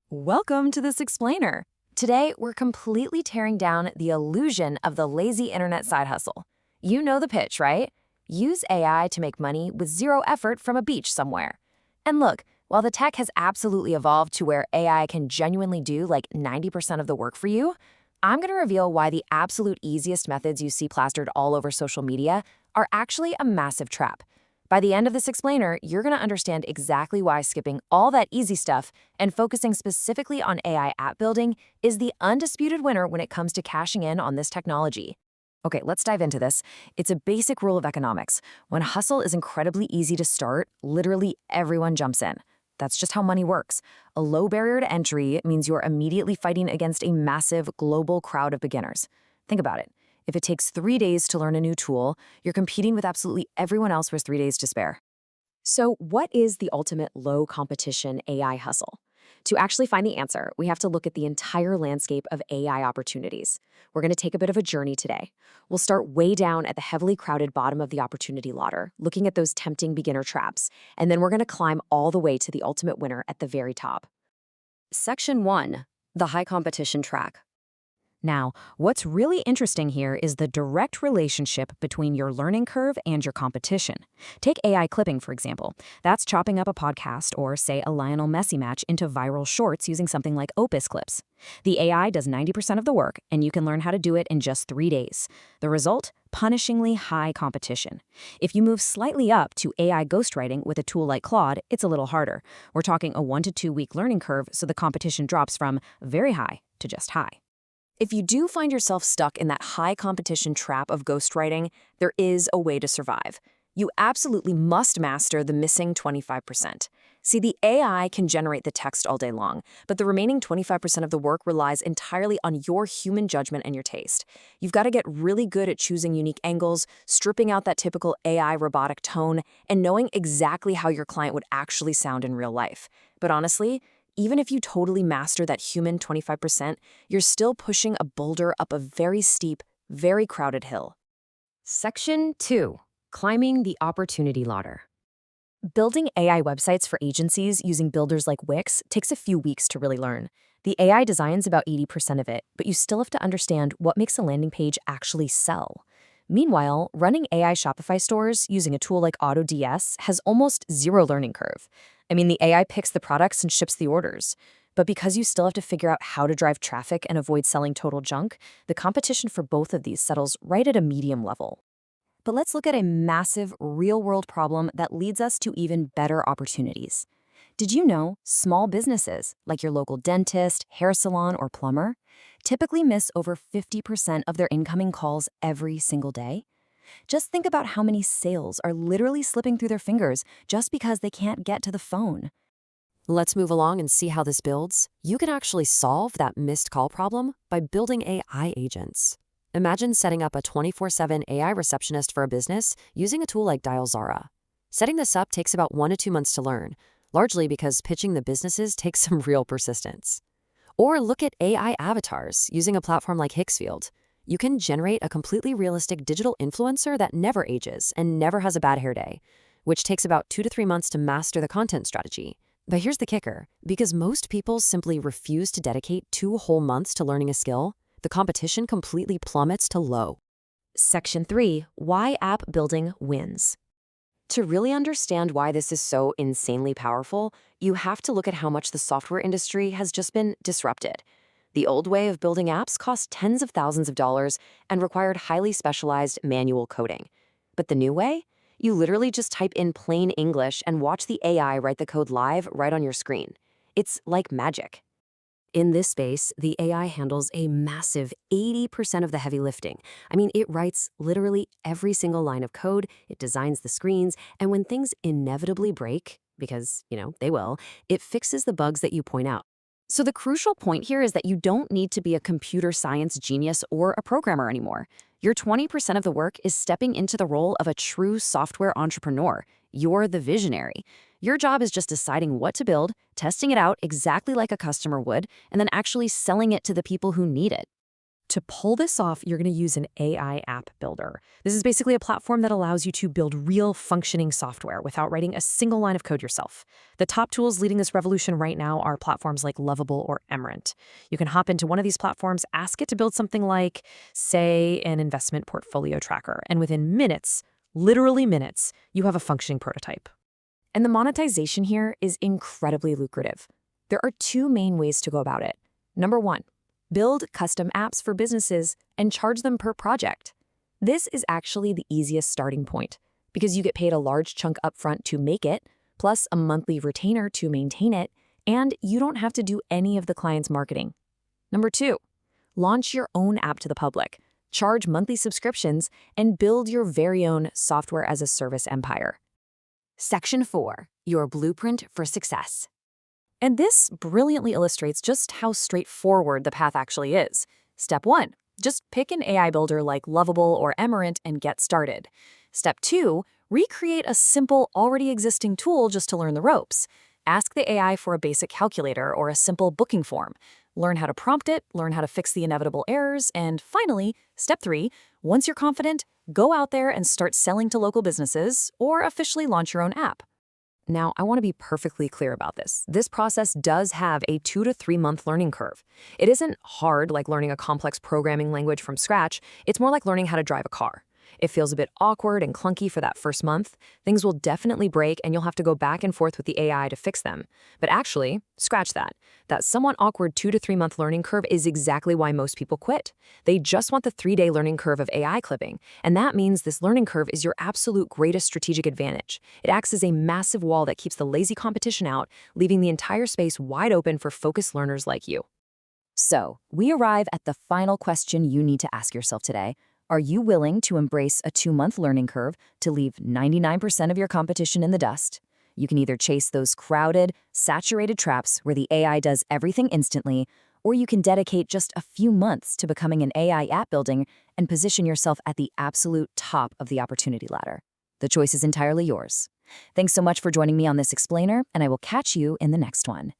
Welcome to this explainer. Today, we're completely tearing down the illusion of the lazy internet side hustle. You know the pitch, right? Use AI to make money with zero effort from a beach somewhere. And look, while the tech has absolutely evolved to where AI can genuinely do like 90% of the work for you, I'm going to reveal why the absolute easiest methods you see plastered all over social media are actually a massive trap. By the end of this explainer, you're going to understand exactly why skipping all that easy stuff and focusing specifically on AI app building is the undisputed winner when it comes to cashing in on this technology. Okay, let's dive into this. It's a basic rule of economics. When hustle is incredibly easy to start, literally everyone jumps in. That's just how money works. A low barrier to entry means you're immediately fighting against a massive global crowd of beginners. Think about it. If it takes 3 days to learn a new tool, you're competing with absolutely everyone else with 3 days to spare. So, what is the ultimate low competition AI hustle? To actually find the answer, we have to look at the entire landscape of AI opportunities. We're going to take a bit of a journey today. We'll start way down at the heavily crowded bottom of the opportunity ladder, looking at those tempting beginner traps, and then we're going to climb all the way to the ultimate winner at the very top. Section 1. The high competition track. Now, what's really interesting here is the direct relationship between your learning curve and your competition. Take AI clipping, for example. That's chopping up a podcast or, say, a Lionel Messi match into viral shorts using something like Opus Clips. The AI does 90% of the work, and you can learn how to do it in just 3 days. The result? Punishingly high competition. If you move slightly up to AI ghostwriting with a tool like Claude, it's a little harder. We're talking a 1 to 2 week learning curve, so the competition drops from very high to just high. If you do find yourself stuck in that high competition trap of ghostwriting, there is a way to survive. You absolutely must master the missing 25%. See, the AI can generate the text all day long, but the remaining 25% of the work relies entirely on your human judgment and your taste. You've got to get really good at choosing unique angles, stripping out that typical AI robotic tone, and knowing exactly how your client would actually sound in real life. But honestly, even if you totally master that human 25%, you're still pushing a boulder up a very steep, very crowded hill. Section 2. Climbing the opportunity ladder. Building AI websites for agencies using builders like Wix takes a few weeks to really learn. The AI designs about 80% of it, but you still have to understand what makes a landing page actually sell. Meanwhile, running AI Shopify stores using a tool like AutoDS has almost zero learning curve. I mean, the AI picks the products and ships the orders. But because you still have to figure out how to drive traffic and avoid selling total junk, the competition for both of these settles right at a medium level. But let's look at a massive, real-world problem that leads us to even better opportunities. Did you know small businesses, like your local dentist, hair salon, or plumber, typically miss over 50% of their incoming calls every single day? Just think about how many sales are literally slipping through their fingers just because they can't get to the phone. Let's move along and see how this builds. You can actually solve that missed call problem by building AI agents. Imagine setting up a 24/7 AI receptionist for a business using a tool like Dialzara. Setting this up takes about 1 to 2 months to learn, largely because pitching the businesses takes some real persistence. Or look at AI avatars using a platform like Hixfield. You can generate a completely realistic digital influencer that never ages and never has a bad hair day, which takes about 2 to 3 months to master the content strategy. But here's the kicker. Because most people simply refuse to dedicate 2 whole months to learning a skill, the competition completely plummets to low. Section 3. Why app building wins. To really understand why this is so insanely powerful, you have to look at how much the software industry has just been disrupted. The old way of building apps cost tens of thousands of dollars and required highly specialized manual coding. But the new way? You literally just type in plain English and watch the AI write the code live right on your screen. It's like magic. In this space, the AI handles a massive 80% of the heavy lifting. I mean, it writes literally every single line of code, it designs the screens, and when things inevitably break, because, they will, it fixes the bugs that you point out. So the crucial point here is that you don't need to be a computer science genius or a programmer anymore. Your 20% of the work is stepping into the role of a true software entrepreneur. You're the visionary. Your job is just deciding what to build, testing it out exactly like a customer would, and then actually selling it to the people who need it. to pull this off, you're going to use an AI app builder. This is basically a platform that allows you to build real functioning software without writing a single line of code yourself. The top tools leading this revolution right now are platforms like Lovable or Emerent. You can hop into one of these platforms, ask it to build something like, say, an investment portfolio tracker, and within minutes, literally minutes, you have a functioning prototype. And the monetization here is incredibly lucrative. There are two main ways to go about it. Number one, build custom apps for businesses and charge them per project. This is actually the easiest starting point because you get paid a large chunk upfront to make it, plus a monthly retainer to maintain it, and you don't have to do any of the client's marketing. Number two, launch your own app to the public, charge monthly subscriptions, and build your very own software as a service empire. Section 4, your blueprint for success. And this brilliantly illustrates just how straightforward the path actually is. Step 1, just pick an AI builder like Lovable or Emerent and get started. Step 2, recreate a simple, already existing tool just to learn the ropes. Ask the AI for a basic calculator or a simple booking form. Learn how to prompt it, learn how to fix the inevitable errors, and finally, step 3, once you're confident, go out there and start selling to local businesses or officially launch your own app. Now, I want to be perfectly clear about this. This process does have a 2 to 3 month learning curve. It isn't hard like learning a complex programming language from scratch. It's more like learning how to drive a car. It feels a bit awkward and clunky for that first month. Things will definitely break and you'll have to go back and forth with the AI to fix them. But actually, scratch that. That somewhat awkward 2 to 3 month learning curve is exactly why most people quit. They just want the 3-day learning curve of AI clipping. And that means this learning curve is your absolute greatest strategic advantage. It acts as a massive wall that keeps the lazy competition out, leaving the entire space wide open for focused learners like you. So, we arrive at the final question you need to ask yourself today. Are you willing to embrace a 2-month learning curve to leave 99% of your competition in the dust? You can either chase those crowded, saturated traps where the AI does everything instantly, or you can dedicate just a few months to becoming an AI app building and position yourself at the absolute top of the opportunity ladder. The choice is entirely yours. Thanks so much for joining me on this explainer, and I will catch you in the next one.